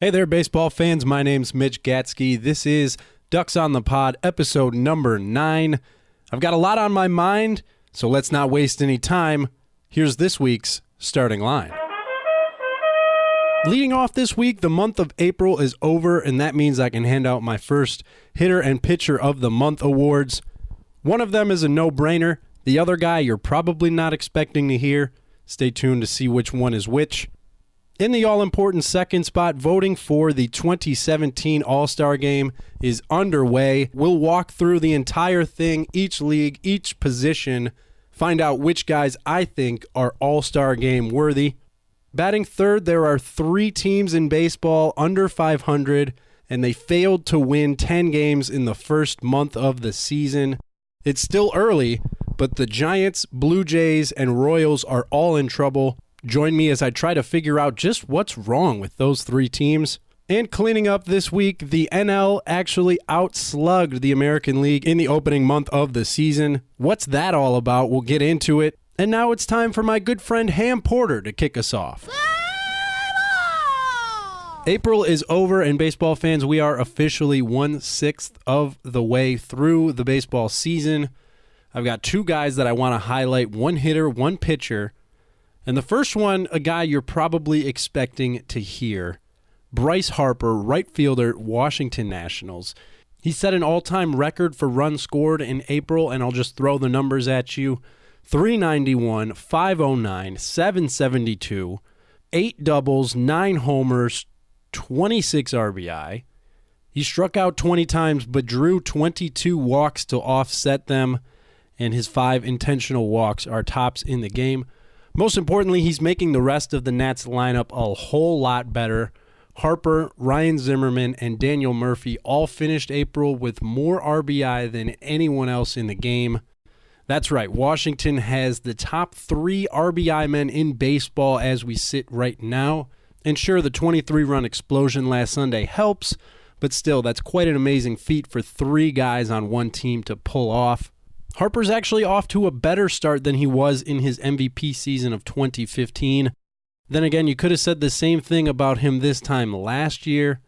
Hey there, baseball fans. My name's Mitch Gatzke. This is Ducks on the Pod, episode number 9. I've got a lot on my mind, so let's not waste any time. Here's this week's starting line. Leading off this week, the month of April is over, and that means I can hand out my first Hitter and Pitcher of the Month awards. One of them is a no-brainer. The other guy you're probably not expecting to hear. Stay tuned to see which one is which. In the all-important second spot, voting for the 2017 All-Star Game is underway. We'll walk through the entire thing, each league, each position, find out which guys I think are All-Star Game worthy. Batting third, there are 3 teams in baseball under 500, and they failed to win 10 games in the first month of the season. It's still early, but the Giants, Blue Jays, and Royals are all in trouble. Join me as I try to figure out just what's wrong with those 3 teams. And cleaning up this week, the NL actually outslugged the American League in the opening month of the season. What's that all about? We'll get into it. And now it's time for my good friend Ham Porter to kick us off. April is over, and baseball fans, we are officially 1/6 of the way through the baseball season. I've got 2 guys that I want to highlight, 1 hitter, 1 pitcher. And the first one, a guy you're probably expecting to hear, Bryce Harper, right fielder, Washington Nationals. He set an all-time record for runs scored in April, and I'll just throw the numbers at you. 391, 509, 772, 8 doubles, 9 homers, 26 RBI. He struck out 20 times but drew 22 walks to offset them, and his 5 intentional walks are tops in the game. Most importantly, he's making the rest of the Nats lineup a whole lot better. Harper, Ryan Zimmerman, and Daniel Murphy all finished April with more RBI than anyone else in the game. That's right, Washington has the top 3 RBI men in baseball as we sit right now. And sure, the 23-run explosion last Sunday helps, but still, that's quite an amazing feat for 3 guys on one team to pull off. Harper's actually off to a better start than he was in his MVP season of 2015. Then again, you could have said the same thing about him this time last year.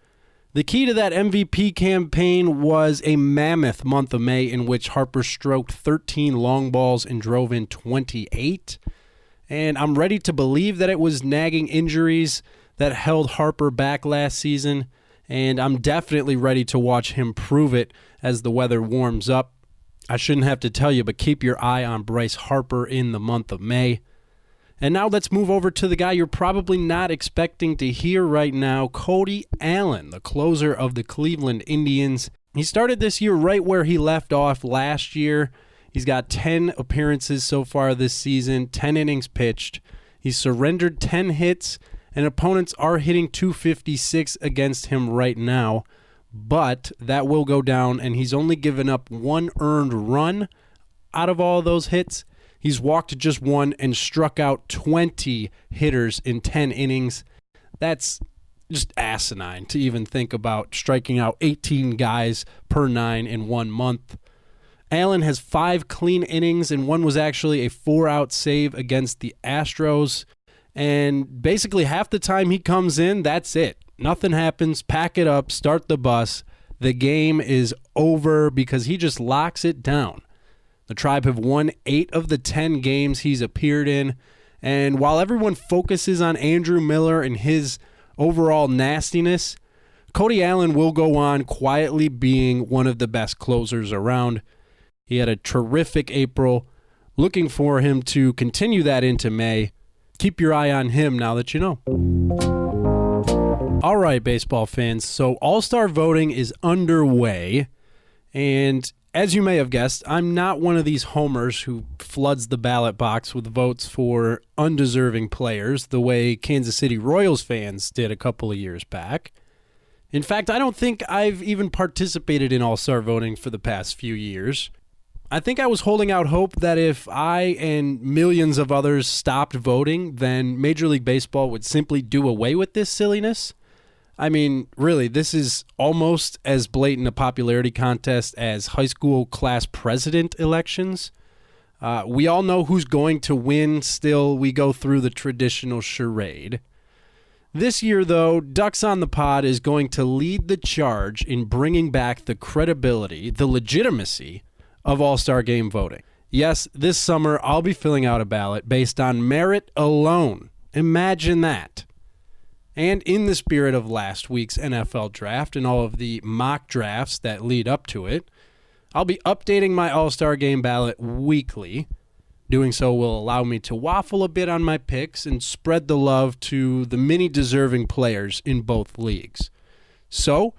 The key to that MVP campaign was a mammoth month of May in which Harper stroked 13 long balls and drove in 28. And I'm ready to believe that it was nagging injuries that held Harper back last season, and I'm definitely ready to watch him prove it as the weather warms up. I shouldn't have to tell you, but keep your eye on Bryce Harper in the month of May. And now let's move over to the guy you're probably not expecting to hear right now, Cody Allen, the closer of the Cleveland Indians. He started this year right where he left off last year. He's got 10 appearances so far this season, 10 innings pitched. He's surrendered 10 hits, and opponents are hitting .256 against him right now. But that will go down, and he's only given up 1 earned run out of all those hits. He's walked just 1 and struck out 20 hitters in 10 innings. That's just asinine to even think about striking out 18 guys per 9 in 1 month. Allen has 5 clean innings, and 1 was actually a 4-out save against the Astros. And basically half the time he comes in, that's it. Nothing happens, pack it up, start the bus. The game is over because he just locks it down. The Tribe have won 8 of the 10 games he's appeared in. And while everyone focuses on Andrew Miller and his overall nastiness, Cody Allen will go on quietly being one of the best closers around. He had a terrific April. Looking for him to continue that into May. Keep your eye on him now that you know. All right, baseball fans, so All-Star voting is underway, and as you may have guessed, I'm not one of these homers who floods the ballot box with votes for undeserving players the way Kansas City Royals fans did a couple of years back. In fact, I don't think I've even participated in All-Star voting for the past few years. I think I was holding out hope that if I and millions of others stopped voting, then Major League Baseball would simply do away with this silliness. I mean, really, this is almost as blatant a popularity contest as high school class president elections. We all know who's going to win. Still, we go through the traditional charade. This year, though, Ducks on the Pod is going to lead the charge in bringing back the credibility, the legitimacy of All-Star Game voting. Yes, this summer I'll be filling out a ballot based on merit alone. Imagine that. And in the spirit of last week's NFL draft and all of the mock drafts that lead up to it, I'll be updating my All-Star Game ballot weekly. Doing so will allow me to waffle a bit on my picks and spread the love to the many deserving players in both leagues. So,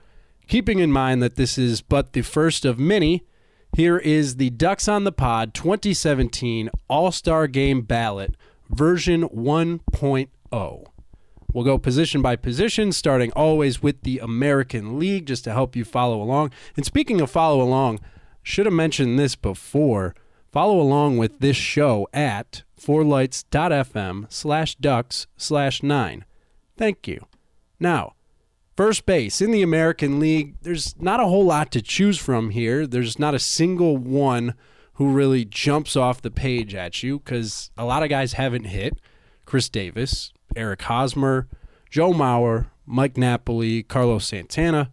keeping in mind that this is but the first of many, here is the Ducks on the Pod 2017 All-Star Game ballot version 1.0. We'll go position by position, starting always with the American League, just to help you follow along. And speaking of follow along, should have mentioned this before. Follow along with this show at fourlights.fm/ducks/9. Thank you. Now, first base in the American League, there's not a whole lot to choose from here. There's not a single one who really jumps off the page at you because a lot of guys haven't hit. Chris Davis, Eric Hosmer, Joe Mauer, Mike Napoli, Carlos Santana.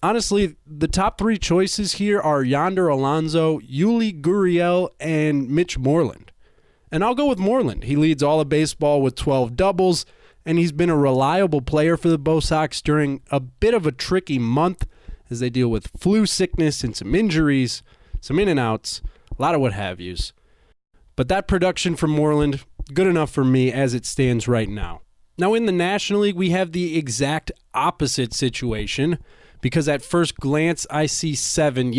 Honestly, the top three choices here are Yonder Alonso, Yuli Gurriel, and Mitch Moreland. And I'll go with Moreland. He leads all of baseball with 12 doubles, and he's been a reliable player for the Bo Sox during a bit of a tricky month as they deal with flu sickness and some injuries, some in and outs, a lot of what have yous. But that production from Moreland, good enough for me as it stands right now. Now in the National League, we have the exact opposite situation because at first glance, I see seven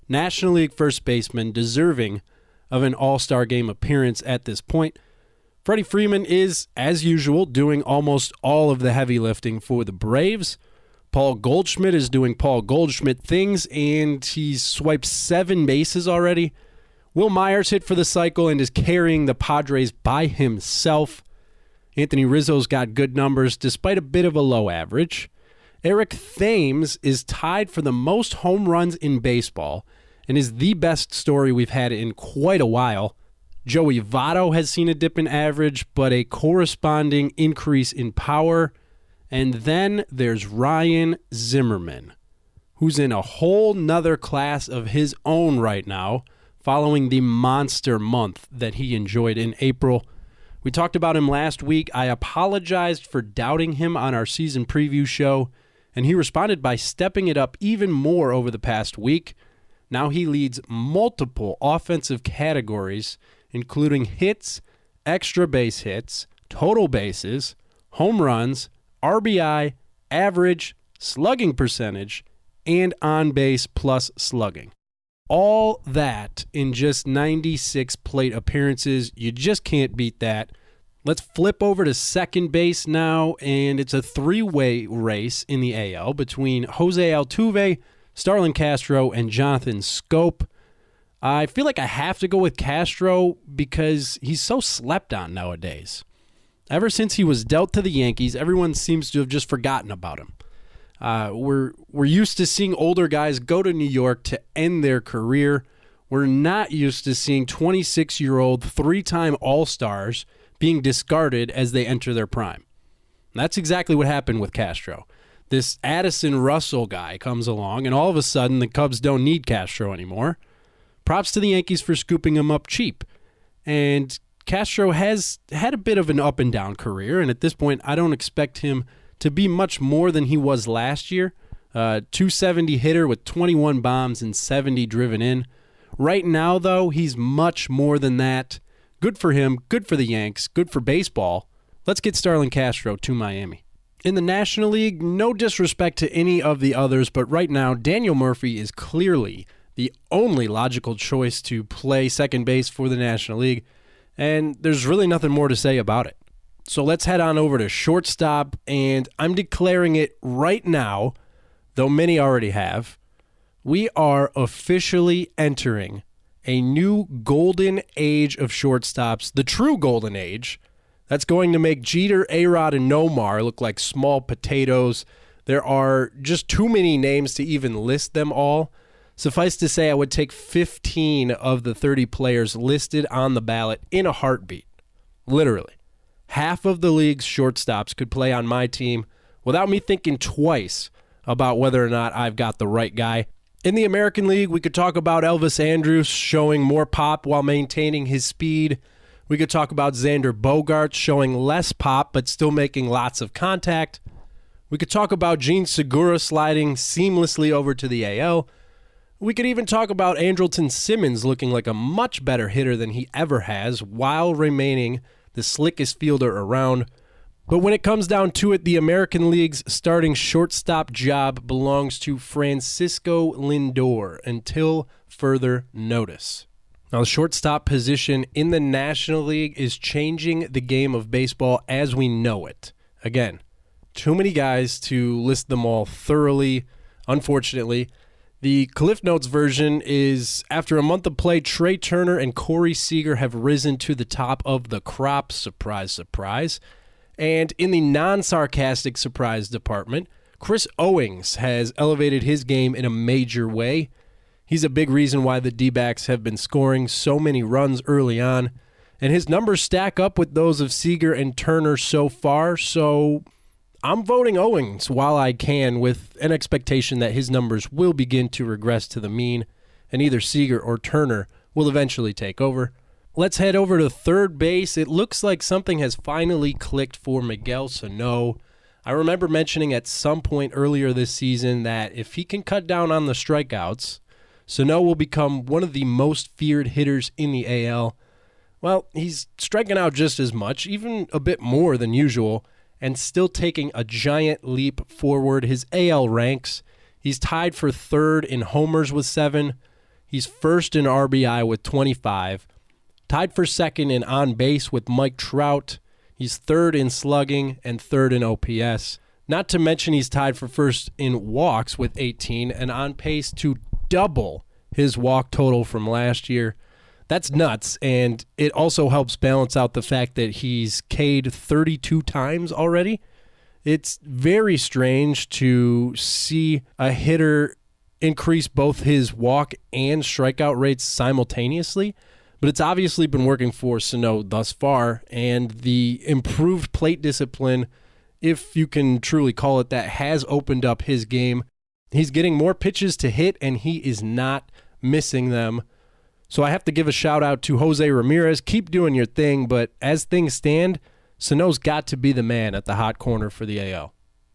National League first basemen deserving of an All-Star Game appearance at this point. Freddie Freeman is, as usual, doing almost all of the heavy lifting for the Braves. Paul Goldschmidt is doing Paul Goldschmidt things, and he's swiped 7 bases already. Will Myers hit for the cycle and is carrying the Padres by himself. Anthony Rizzo's got good numbers despite a bit of a low average. Eric Thames is tied for the most home runs in baseball and is the best story we've had in quite a while. Joey Votto has seen a dip in average, but a corresponding increase in power. And then there's Ryan Zimmerman, who's in a whole nother class of his own right now, following the monster month that he enjoyed in April. We talked about him last week. I apologized for doubting him on our season preview show, and he responded by stepping it up even more over the past week. Now he leads multiple offensive categories, including hits, extra base hits, total bases, home runs, RBI, average, slugging percentage, and on-base plus slugging. All that in just 96 plate appearances. You just can't beat that. Let's flip over to second base now, and it's a 3-way race in the AL between Jose Altuve, Starlin Castro, and Jonathan Scope. I feel like I have to go with Castro because he's so slept on nowadays. Ever since he was dealt to the Yankees, everyone seems to have just forgotten about him. We're used to seeing older guys go to New York to end their career. We're not used to seeing 26-year-old 3-time All-Stars being discarded as they enter their prime. And that's exactly what happened with Castro. This Addison Russell guy comes along, and all of a sudden the Cubs don't need Castro anymore. Props to the Yankees for scooping him up cheap. And Castro has had a bit of an up-and-down career, and at this point I don't expect him to be much more than he was last year. 270 hitter with 21 bombs and 70 driven in. Right now, though, he's much more than that. Good for him, good for the Yanks, good for baseball. Let's get Starlin Castro to Miami. In the National League, no disrespect to any of the others, but right now, Daniel Murphy is clearly the only logical choice to play second base for the National League, and there's really nothing more to say about it. So let's head on over to shortstop, and I'm declaring it right now, though many already have. We are officially entering a new golden age of shortstops, the true golden age. That's going to make Jeter, A-Rod, and Nomar look like small potatoes. There are just too many names to even list them all. Suffice to say, I would take 15 of the 30 players listed on the ballot in a heartbeat. Literally. half of the league's shortstops could play on my team without me thinking twice about whether or not I've got the right guy. In the American League, we could talk about Elvis Andrus showing more pop while maintaining his speed. We could talk about Xander Bogaerts showing less pop but still making lots of contact. We could talk about Gene Segura sliding seamlessly over to the AL. We could even talk about Andrelton Simmons looking like a much better hitter than he ever has while remaining the slickest fielder around. But when it comes down to it, the American League's starting shortstop job belongs to Francisco Lindor until further notice. Now, the shortstop position in the National League is changing the game of baseball as we know it. Again, too many guys to list them all thoroughly, unfortunately. The Cliff Notes version is, after a month of play, Trey Turner and Corey Seager have risen to the top of the crop. Surprise, surprise. And in the non-sarcastic surprise department, Chris Owings has elevated his game in a major way. He's a big reason why the D-backs have been scoring so many runs early on, and his numbers stack up with those of Seager and Turner so far, so I'm voting Owings while I can, with an expectation that his numbers will begin to regress to the mean, and either Seager or Turner will eventually take over. Let's head over to third base. It looks like something has finally clicked for Miguel Sano. I remember mentioning at some point earlier this season that if he can cut down on the strikeouts, Sano will become one of the most feared hitters in the AL. Well, he's striking out just as much, even a bit more than usual, and still taking a giant leap forward. His AL ranks, he's tied for third in homers with 7. He's first in RBI with 25. Tied for second in on base with Mike Trout. He's third in slugging and third in OPS. Not to mention he's tied for first in walks with 18 and on pace to double his walk total from last year. That's nuts, and it also helps balance out the fact that he's K'd 32 times already. It's very strange to see a hitter increase both his walk and strikeout rates simultaneously. But it's obviously been working for Sano thus far, and the improved plate discipline, if you can truly call it that, has opened up his game. He's getting more pitches to hit, and he is not missing them. So I have to give a shout out to Jose Ramirez. Keep doing your thing, but as things stand, Sano's got to be the man at the hot corner for the AL.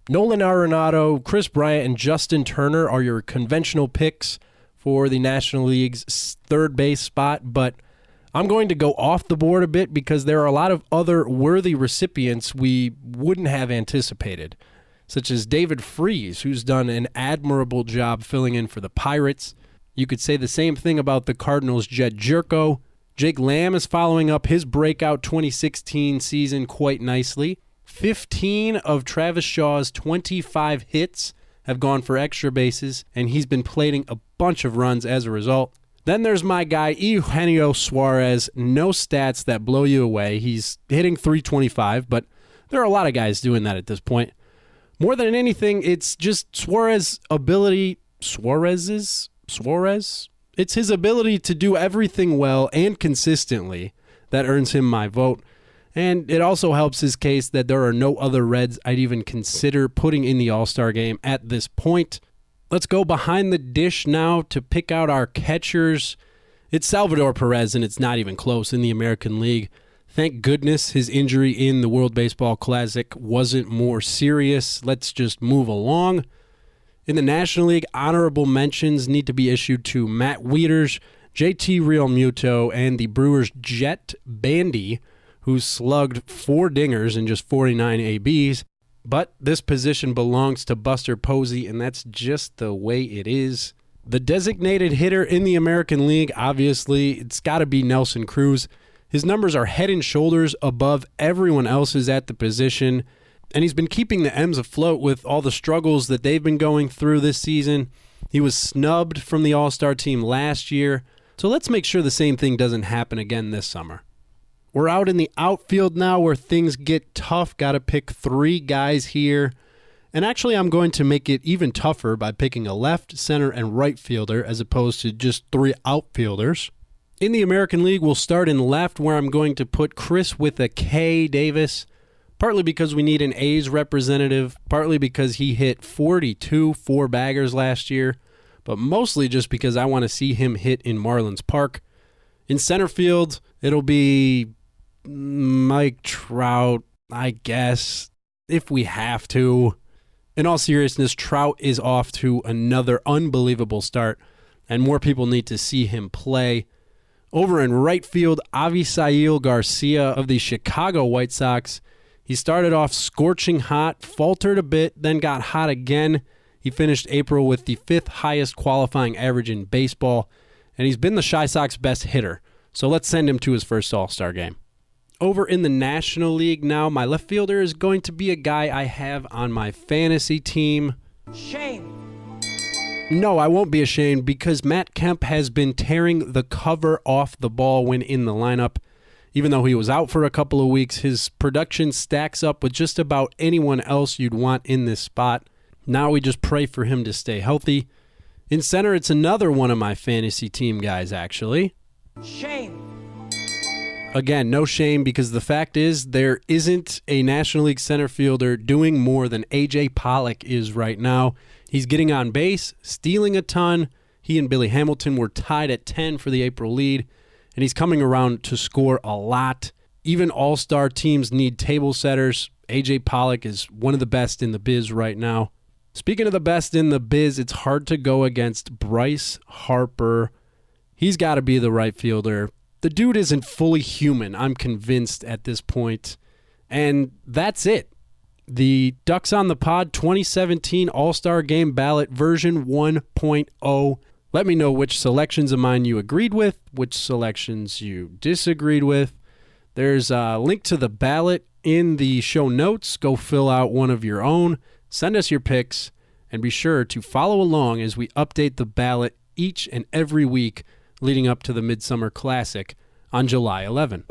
Nolan Arenado, Chris Bryant, and Justin Turner are your conventional picks for the National League's third base spot, but I'm going to go off the board a bit because there are a lot of other worthy recipients we wouldn't have anticipated, such as David Freese, who's done an admirable job filling in for the Pirates. You could say the same thing about the Cardinals' Jed Jerko. Jake Lamb is following up his breakout 2016 season quite nicely. 15 of Travis Shaw's 25 hits have gone for extra bases, and he's been plating a bunch of runs as a result. Then there's my guy, Eugenio Suarez. No stats that blow you away. He's hitting .325, but there are a lot of guys doing that at this point. More than anything, it's just Suarez's ability. Suarez? It's his ability to do everything well and consistently that earns him my vote. And it also helps his case that there are no other Reds I'd even consider putting in the All-Star game at this point. Let's go behind the dish now to pick out our catchers. It's Salvador Perez, and it's not even close in the American League. Thank goodness his injury in the World Baseball Classic wasn't more serious. Let's just move along. In the National League, honorable mentions need to be issued to Matt Wieters, JT Realmuto, and the Brewers' Jet Bandy, who slugged 4 dingers in just 49 ABs. But this position belongs to Buster Posey, and that's just the way it is. The designated hitter in the American League, obviously, it's got to be Nelson Cruz. His numbers are head and shoulders above everyone else's at the position, and he's been keeping the M's afloat with all the struggles that they've been going through this season. He was snubbed from the All-Star team last year, so let's make sure the same thing doesn't happen again this summer. We're out in the outfield now where things get tough. Got to pick 3 guys here. And actually, I'm going to make it even tougher by picking a left, center, and right fielder as opposed to just 3 outfielders. In the American League, we'll start in left, where I'm going to put Chris with a K Davis, partly because we need an A's representative, partly because he hit 42 four-baggers last year, but mostly just because I want to see him hit in Marlins Park. In center field, it'll be Mike Trout, I guess, if we have to. In all seriousness, Trout is off to another unbelievable start, and more people need to see him play. Over in right field, Avisail Garcia of the Chicago White Sox. He started off scorching hot, faltered a bit, then got hot again. He finished April with the 5th highest qualifying average in baseball, and he's been the Chi Sox best hitter. So let's send him to his first All-Star game. Over in the National League now, my left fielder is going to be a guy I have on my fantasy team. Shame. No, I won't be ashamed because Matt Kemp has been tearing the cover off the ball when in the lineup. Even though he was out for a couple of weeks, his production stacks up with just about anyone else you'd want in this spot. Now we just pray for him to stay healthy. In center, it's another one of my fantasy team guys, actually. Shame. Again, no shame, because the fact is there isn't a National League center fielder doing more than A.J. Pollock is right now. He's getting on base, stealing a ton. He and Billy Hamilton were tied at 10 for the April lead, and he's coming around to score a lot. Even all-star teams need table setters. A.J. Pollock is one of the best in the biz right now. Speaking of the best in the biz, it's hard to go against Bryce Harper. He's got to be the right fielder. The dude isn't fully human, I'm convinced at this point. And that's it. The Ducks on the Pod 2017 All-Star Game Ballot version 1.0. Let me know which selections of mine you agreed with, which selections you disagreed with. There's a link to the ballot in the show notes. Go fill out one of your own. Send us your picks, and be sure to follow along as we update the ballot each and every week leading up to the Midsummer Classic on July 11.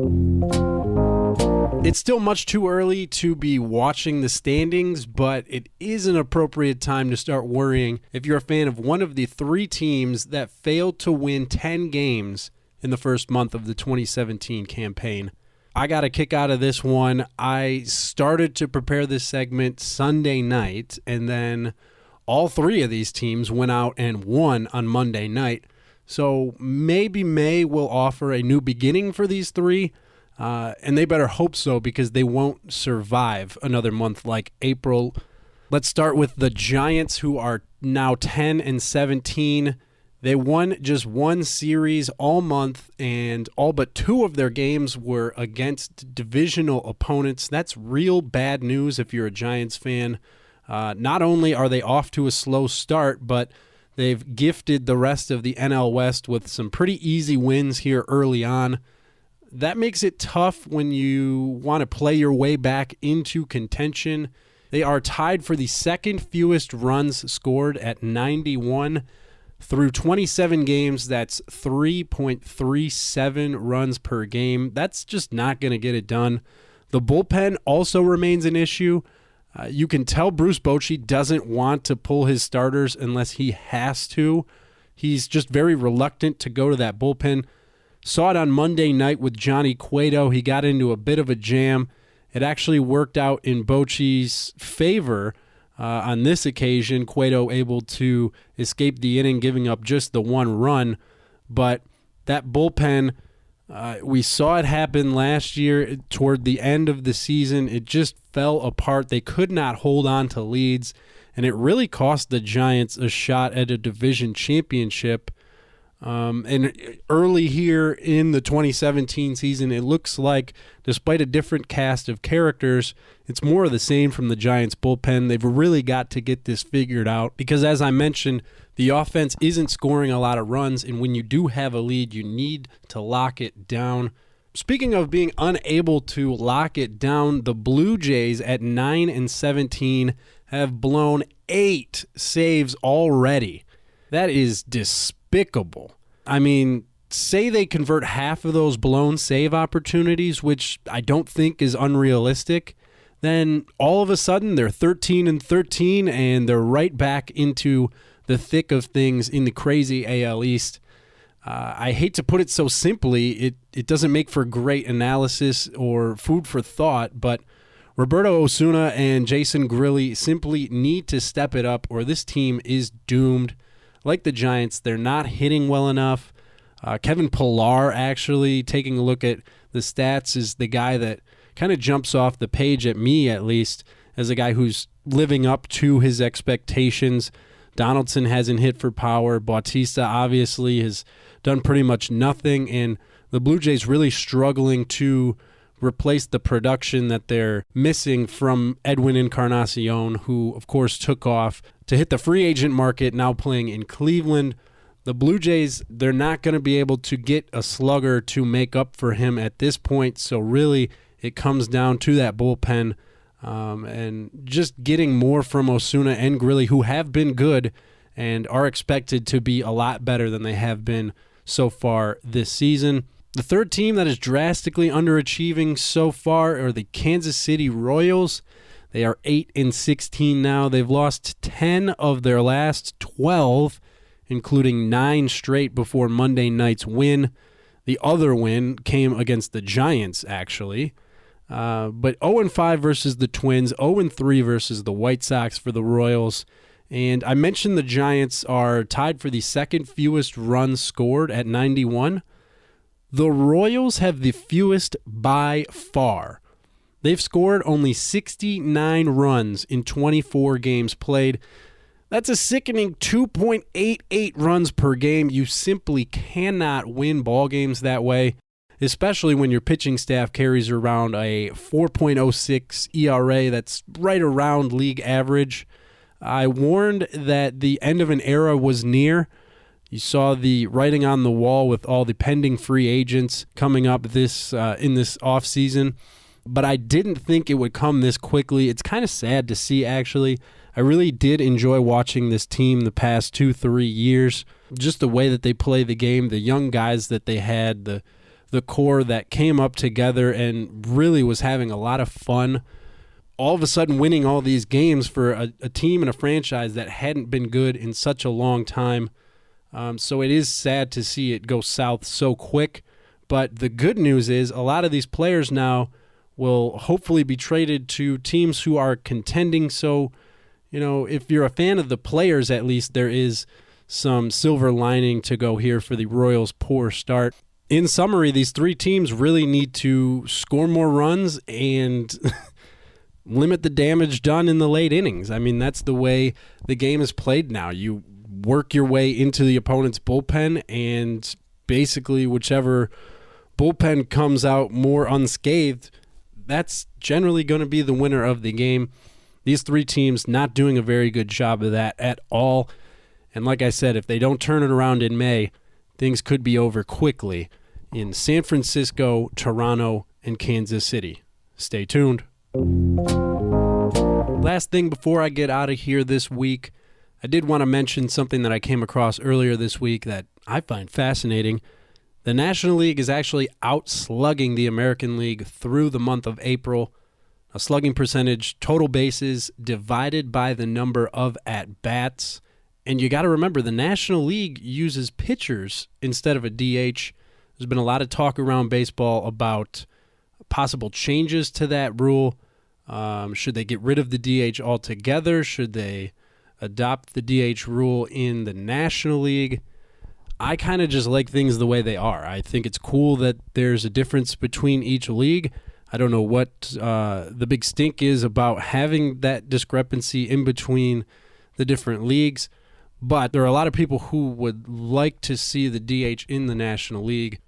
It's still much too early to be watching the standings, but it is an appropriate time to start worrying if you're a fan of one of the 3 teams that failed to win 10 games in the first month of the 2017 campaign. I got a kick out of this one. I started to prepare this segment Sunday night, and then all 3 of these teams went out and won on Monday night. So maybe May will offer a new beginning for these 3. And they better hope so, because they won't survive another month like April. Let's start with the Giants, who are now 10-17. They won just one series all month, and all but 2 of their games were against divisional opponents. That's real bad news if you're a Giants fan. Not only are they off to a slow start, but they've gifted the rest of the NL West with some pretty easy wins here early on. That makes it tough when you want to play your way back into contention. They are tied for the second fewest runs scored at 91. Through 27 games, that's 3.37 runs per game. That's just not going to get it done. The bullpen also remains an issue. You can tell Bruce Bochy doesn't want to pull his starters unless he has to. He's just very reluctant to go to that bullpen. Saw it on Monday night with Johnny Cueto. He got into a bit of a jam. It actually worked out in Bochy's favor on this occasion. Cueto able to escape the inning, giving up just the 1 run. But that bullpen, we saw it happen last year toward the end of the season. It just fell apart. They could not hold on to leads, and it really cost the Giants a shot at a division championship. And early here in the 2017 season, it looks like, despite a different cast of characters, it's more of the same from the Giants bullpen. They've really got to get this figured out because, as I mentioned, the offense isn't scoring a lot of runs, and when you do have a lead, you need to lock it down. Speaking of being unable to lock it down, the Blue Jays at 9-17 have blown 8 saves already. That is despicable. I mean, say they convert half of those blown save opportunities, which I don't think is unrealistic, then all of a sudden they're 13-13 and they're right back into the thick of things in the crazy AL East. I hate to put it so simply, it doesn't make for great analysis or food for thought, but Roberto Osuna and Jason Grilli simply need to step it up or this team is doomed. Like the Giants, they're not hitting well enough. Kevin Pillar, actually, taking a look at the stats, is the guy that kind of jumps off the page at me, at least, as a guy who's living up to his expectations. Donaldson hasn't hit for power. Bautista, obviously, has done pretty much nothing, and the Blue Jays really struggling to replace the production that they're missing from Edwin Encarnacion, who, of course, took off to hit the free agent market, now playing in Cleveland. The Blue Jays, they're not going to be able to get a slugger to make up for him at this point, so really it comes down to that bullpen and just getting more from Osuna and Grilli, who have been good and are expected to be a lot better than they have been so far this season. The third team that is drastically underachieving so far are the Kansas City Royals. They are 8-16 now. They've lost 10 of their last 12, including 9 straight before Monday night's win. The other win came against the Giants, actually. But 0-5 versus the Twins, 0-3 versus the White Sox for the Royals. And I mentioned the Giants are tied for the second fewest runs scored at 91. The Royals have the fewest by far. They've scored only 69 runs in 24 games played. That's a sickening 2.88 runs per game. You simply cannot win ball games that way, especially when your pitching staff carries around a 4.06 ERA. That's right around league average. I warned that the end of an era was near. You saw the writing on the wall with all the pending free agents coming up in this offseason, but I didn't think it would come this quickly. It's kind of sad to see, actually. I really did enjoy watching this team the past 2-3 years, just the way that they play the game, the young guys that they had, the core that came up together and really was having a lot of fun. All of a sudden winning all these games for a team and a franchise that hadn't been good in such a long time. So it is sad to see it go south so quick. But the good news is a lot of these players now will hopefully be traded to teams who are contending. So, if you're a fan of the players, at least there is some silver lining to go here for the Royals' poor start. In summary, these three teams really need to score more runs and limit the damage done in the late innings. I mean, that's the way the game is played now. You work your way into the opponent's bullpen, and basically whichever bullpen comes out more unscathed, that's generally going to be the winner of the game. These three teams not doing a very good job of that at all. And like I said, if they don't turn it around in May, things could be over quickly in San Francisco, Toronto, and Kansas City. Stay tuned. Last thing before I get out of here this week, I did want to mention something that I came across earlier this week that I find fascinating. The National League is actually out-slugging the American League through the month of April. A slugging percentage, total bases, divided by the number of at-bats. And you got to remember, the National League uses pitchers instead of a DH. There's been a lot of talk around baseball about possible changes to that rule. Should they get rid of the DH altogether? Should they adopt the DH rule in the National League? I kind of just like things the way they are. I think it's cool that there's a difference between each league. I don't know what the big stink is about having that discrepancy in between the different leagues, but there are a lot of people who would like to see the DH in the National League.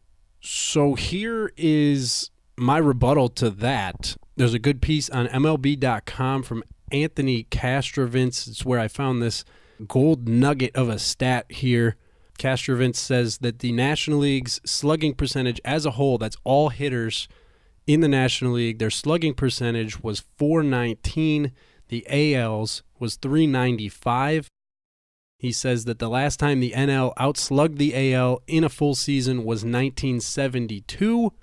So here is my rebuttal to that. There's a good piece on MLB.com from Anthony Castrovintz. It's where I found this gold nugget of a stat here. Castrovintz says that the National League's slugging percentage as a whole, that's all hitters in the National League, their slugging percentage was .419. The AL's was .395. He says that the last time the NL outslugged the AL in a full season was 1972.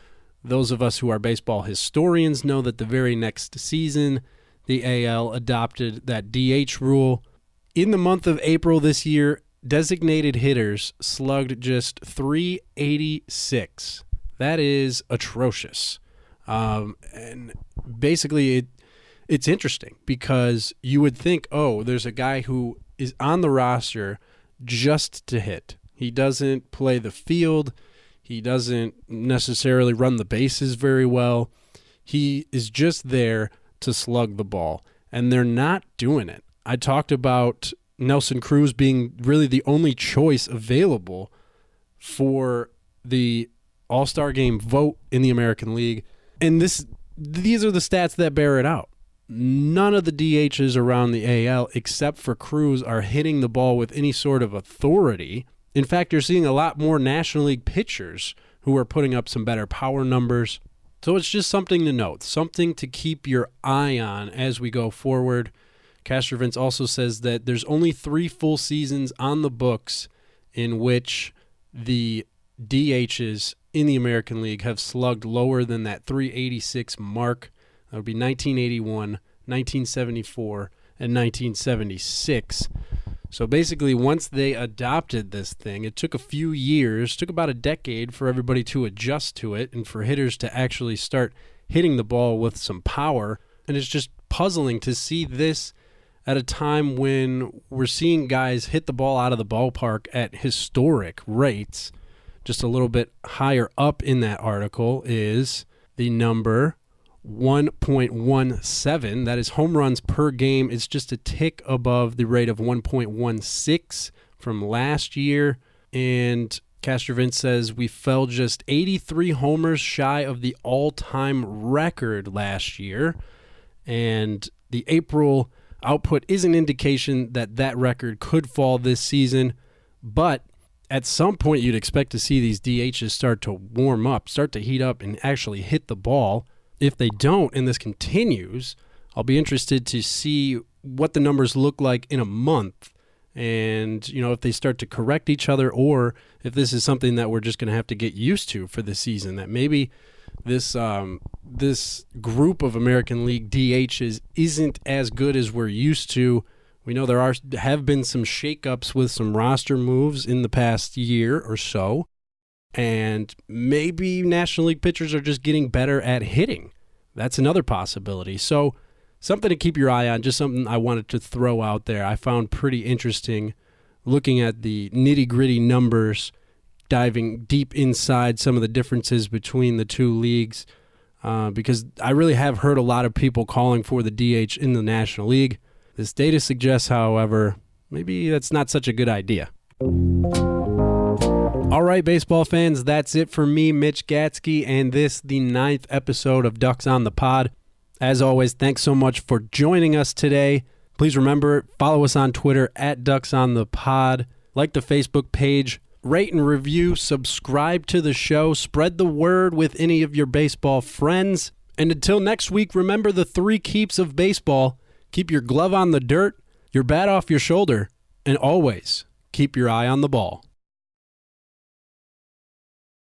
Those of us who are baseball historians know that the very next season, the AL adopted that DH rule. In the month of April this year, designated hitters slugged just 386. That is atrocious. And basically, it's interesting because you would think, oh, there's a guy who is on the roster just to hit. He doesn't play the field. He doesn't necessarily run the bases very well. He is just there to slug the ball, and they're not doing it. I talked about Nelson Cruz being really the only choice available for the All-Star Game vote in the American League, and these are the stats that bear it out. None of the DHs around the AL, except for Cruz, are hitting the ball with any sort of authority. In fact, you're seeing a lot more National League pitchers who are putting up some better power numbers. So it's just something to note, something to keep your eye on as we go forward. Castrovince also says that there's only 3 full seasons on the books in which the DHs in the American League have slugged lower than that 386 mark. That would be 1981, 1974, and 1976. So basically, once they adopted this thing, it took a few years, took about a decade for everybody to adjust to it and for hitters to actually start hitting the ball with some power. And it's just puzzling to see this at a time when we're seeing guys hit the ball out of the ballpark at historic rates. Just a little bit higher up in that article is the number 1.17. That is home runs per game. It's just a tick above the rate of 1.16 from last year. And Castrovince says we fell just 83 homers shy of the all-time record last year. And the April output is an indication that that record could fall this season. But at some point, you'd expect to see these DHs start to warm up, start to heat up, and actually hit the ball. If they don't, and this continues, I'll be interested to see what the numbers look like in a month, and if they start to correct each other, or if this is something that we're just going to have to get used to for the season. That maybe this group of American League DHs isn't as good as we're used to. We know there have been some shakeups with some roster moves in the past year or so. And maybe National League pitchers are just getting better at hitting. That's another possibility. So something to keep your eye on, just something I wanted to throw out there. I found pretty interesting looking at the nitty-gritty numbers, diving deep inside some of the differences between the two leagues, because I really have heard a lot of people calling for the DH in the National League. This data suggests, however, maybe that's not such a good idea. All right, baseball fans, that's it for me, Mitch Gatzke, and this, the 9th episode of Ducks on the Pod. As always, thanks so much for joining us today. Please remember, follow us on Twitter at Ducks on the Pod. Like the Facebook page, rate and review, subscribe to the show, spread the word with any of your baseball friends. And until next week, remember the 3 keeps of baseball. Keep your glove on the dirt, your bat off your shoulder, and always keep your eye on the ball.